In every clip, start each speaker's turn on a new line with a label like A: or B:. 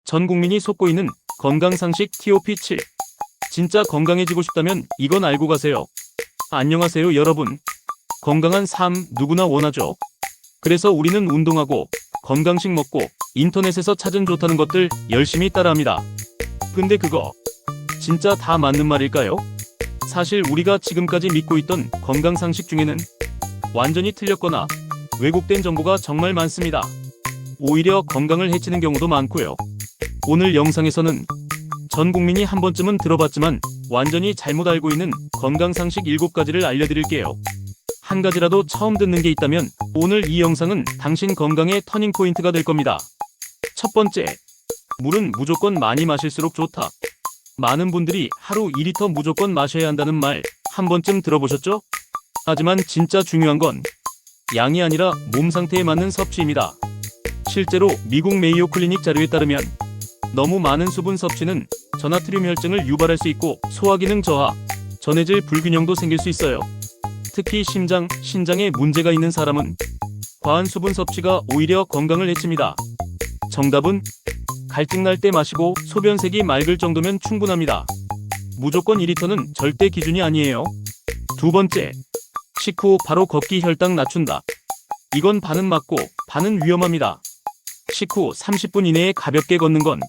A: 전 국민이 속고 있는 건강상식 TOP7. 진짜 건강해지고 싶다면 이건 알고 가세요. 안녕하세요 여러분. 건강한 삶 누구나 원하죠. 그래서 우리는 운동하고 건강식 먹고 인터넷에서 찾은 좋다는 것들 열심히 따라합니다. 근데 그거 진짜 다 맞는 말일까요? 사실 우리가 지금까지 믿고 있던 건강상식 중에는 완전히 틀렸거나 왜곡된 정보가 정말 많습니다. 오히려 건강을 해치는 경우도 많고요. 오늘 영상에서는 전 국민이 한 번쯤은 들어봤지만 완전히 잘못 알고 있는 건강상식 7가지를 알려드릴게요. 한 가지라도 처음 듣는 게 있다면 오늘 이 영상은 당신 건강의 터닝포인트가 될 겁니다. 첫 번째, 물은 무조건 많이 마실수록 좋다. 많은 분들이 하루 2리터 무조건 마셔야 한다는 말 한 번쯤 들어보셨죠? 하지만 진짜 중요한 건 양이 아니라 몸 상태에 맞는 섭취입니다. 실제로 미국 메이오 클리닉 자료에 따르면 너무 많은 수분 섭취는 저나트륨 혈증을 유발할 수 있고 소화기능 저하, 전해질 불균형도 생길 수 있어요. 특히 심장, 신장에 문제가 있는 사람은 과한 수분 섭취가 오히려 건강을 해칩니다. 정답은 갈증 날 때 마시고 소변색이 맑을 정도면 충분합니다. 무조건 2리터는 절대 기준이 아니에요. 두 번째, 식후 바로 걷기 혈당 낮춘다. 이건 반은 맞고 반은 위험합니다. 식후 30분 이내에 가볍게 걷는 건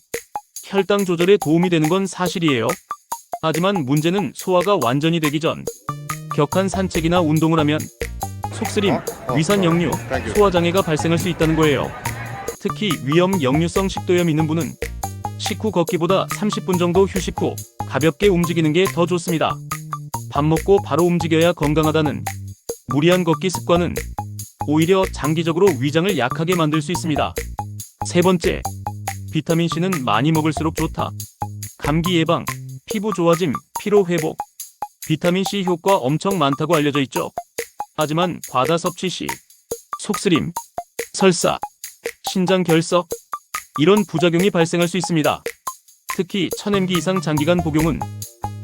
A: 혈당 조절에 도움이 되는 건 사실이에요. 하지만 문제는 소화가 완전히 되기 전 격한 산책이나 운동을 하면 속쓰림, 위산 역류, 소화장애가 발생할 수 있다는 거예요. 특히 위염 역류성 식도염 있는 분은 식후 걷기보다 30분 정도 휴식 후 가볍게 움직이는 게 더 좋습니다. 밥 먹고 바로 움직여야 건강하다는 무리한 걷기 습관은 오히려 장기적으로 위장을 약하게 만들 수 있습니다. 세 번째, 비타민C는 많이 먹을수록 좋다. 감기 예방, 피부 좋아짐, 피로 회복. 비타민C 효과 엄청 많다고 알려져 있죠. 하지만 과다 섭취 시 속쓰림, 설사, 신장 결석 이런 부작용이 발생할 수 있습니다. 특히 1000mg 이상 장기간 복용은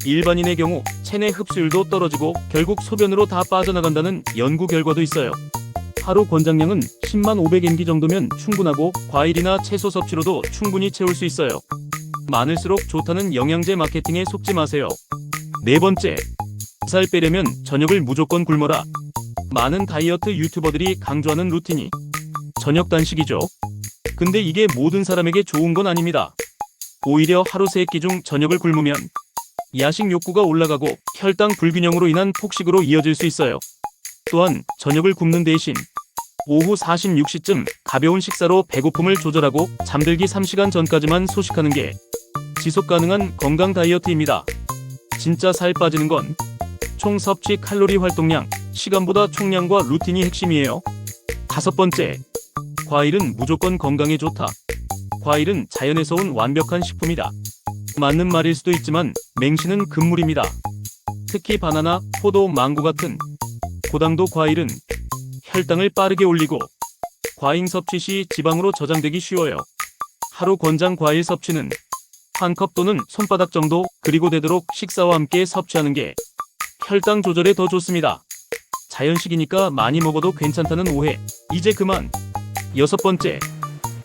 A: 일반인의 경우 체내 흡수율도 떨어지고 결국 소변으로 다 빠져나간다는 연구 결과도 있어요. 하루 권장량은 10만 500mg 정도면 충분하고 과일이나 채소 섭취로도 충분히 채울 수 있어요. 많을수록 좋다는 영양제 마케팅에 속지 마세요. 네 번째, 살 빼려면 저녁을 무조건 굶어라. 많은 다이어트 유튜버들이 강조하는 루틴이 저녁 단식이죠. 근데 이게 모든 사람에게 좋은 건 아닙니다. 오히려 하루 3끼 중 저녁을 굶으면 야식 욕구가 올라가고 혈당 불균형으로 인한 폭식으로 이어질 수 있어요. 또한 저녁을 굶는 대신 오후 46시쯤 가벼운 식사로 배고픔을 조절하고 잠들기 3시간 전까지만 소식하는 게 지속 가능한 건강 다이어트입니다. 진짜 살 빠지는 건 총 섭취 칼로리 활동량, 시간보다 총량과 루틴이 핵심이에요. 다섯 번째, 과일은 무조건 건강에 좋다. 과일은 자연에서 온 완벽한 식품이다. 맞는 말일 수도 있지만 맹신은 금물입니다. 특히 바나나, 포도, 망고 같은 고당도 과일은 혈당을 빠르게 올리고 과잉 섭취 시 지방으로 저장되기 쉬워요. 하루 권장 과일 섭취는 한 컵 또는 손바닥 정도, 그리고 되도록 식사와 함께 섭취하는 게 혈당 조절에 더 좋습니다. 자연식이니까 많이 먹어도 괜찮다는 오해, 이제 그만. 여섯 번째,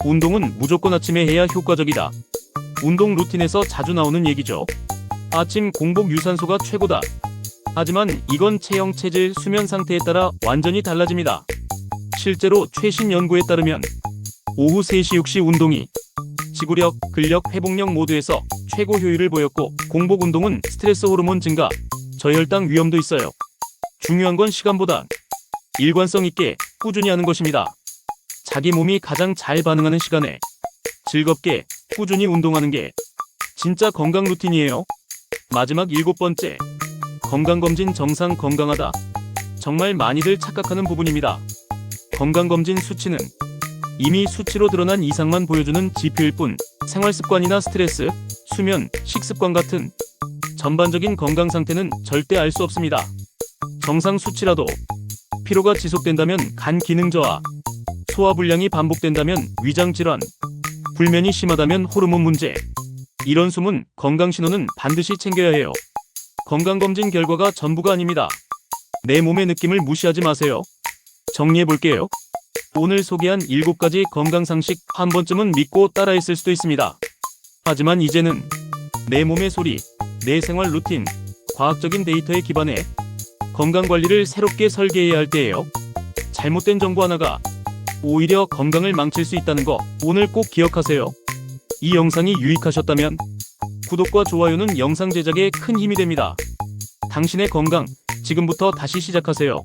A: 운동은 무조건 아침에 해야 효과적이다. 운동 루틴에서 자주 나오는 얘기죠. 아침 공복 유산소가 최고다. 하지만 이건 체형, 체질, 수면 상태에 따라 완전히 달라집니다. 실제로 최신 연구에 따르면 오후 3시 6시 운동이 지구력, 근력, 회복력 모두에서 최고 효율을 보였고 공복 운동은 스트레스 호르몬 증가, 저혈당 위험도 있어요. 중요한 건 시간보다 일관성 있게 꾸준히 하는 것입니다. 자기 몸이 가장 잘 반응하는 시간에 즐겁게 꾸준히 운동하는 게 진짜 건강 루틴이에요. 마지막 7번째, 건강검진 정상 건강하다. 정말 많이들 착각하는 부분입니다. 건강검진 수치는 이미 수치로 드러난 이상만 보여주는 지표일 뿐 생활습관이나 스트레스, 수면, 식습관 같은 전반적인 건강 상태는 절대 알 수 없습니다. 정상 수치라도 피로가 지속된다면 간 기능 저하, 소화불량이 반복된다면 위장 질환, 불면이 심하다면 호르몬 문제, 이런 숨은 건강 신호는 반드시 챙겨야 해요. 건강검진 결과가 전부가 아닙니다. 내 몸의 느낌을 무시하지 마세요. 정리해볼게요. 오늘 소개한 7가지 건강상식 한 번쯤은 믿고 따라했을 수도 있습니다. 하지만 이제는 내 몸의 소리, 내 생활 루틴, 과학적인 데이터에 기반해 건강관리를 새롭게 설계해야 할 때예요. 잘못된 정보 하나가 오히려 건강을 망칠 수 있다는 거 오늘 꼭 기억하세요. 이 영상이 유익하셨다면 구독과 좋아요는 영상 제작에 큰 힘이 됩니다. 당신의 건강, 지금부터 다시 시작하세요.